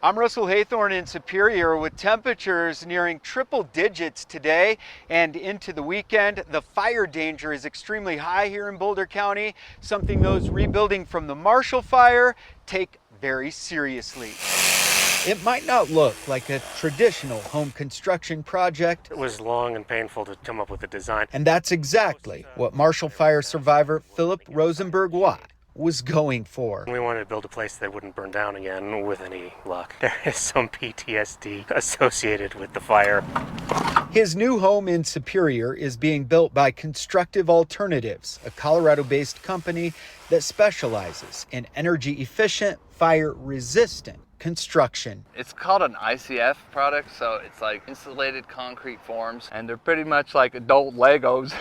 I'm Russell Haythorne in Superior with temperatures nearing triple digits today and into the weekend. The fire danger is extremely high here in Boulder County, something those rebuilding from the Marshall Fire take very seriously. It might not look like a traditional home construction project. It was long and painful to come up with a design. And that's exactly what Marshall Fire survivor Philip Rosenberg-Watt was going for. We wanted to build a place that wouldn't burn down again with any luck. There is some PTSD associated with the fire. His new home in Superior is being built by Constructive Alternatives, a Colorado-based company that specializes in energy-efficient, fire-resistant construction. It's called an ICCF product, so it's like insulated concrete forms, and they're pretty much like adult Legos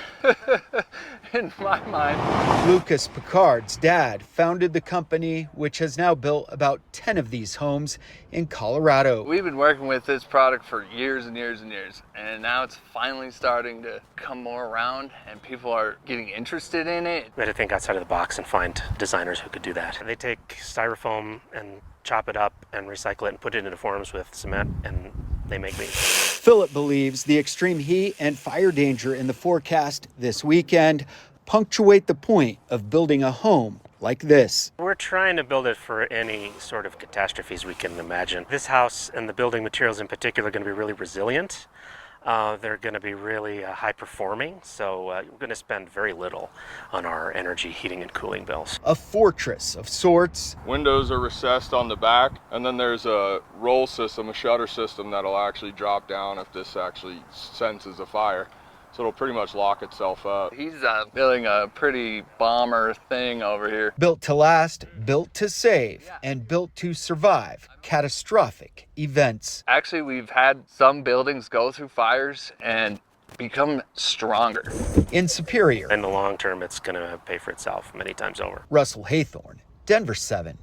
in my mind. Lucas Picard's dad founded the company, which has now built about 10 of these homes in Colorado. We've been working with this product for years and years and years, and now it's finally starting to come more around and people are getting interested in it. We had to think outside of the box and find designers who could do that. They take styrofoam and chop it up and recycle it and put it into forms with cement, and they make these. Philip believes the extreme heat and fire danger in the forecast this weekend punctuate the point of building a home like this. We're trying to build it for any sort of catastrophes we can imagine. This house and the building materials in particular are going to be really resilient. They're going to be really high performing, so we're going to spend very little on our energy, heating, and cooling bills. A fortress of sorts. Windows are recessed on the back, and then there's a roll system, a shutter system that'll actually drop down if this actually senses a fire. So it'll pretty much lock itself up. He's building a pretty bomber thing over here. Built to last, built to save, and built to survive catastrophic events. Actually, we've had some buildings go through fires and become stronger. In Superior, In the long term, it's going to pay for itself many times over. Russell Haythorne, Denver 7.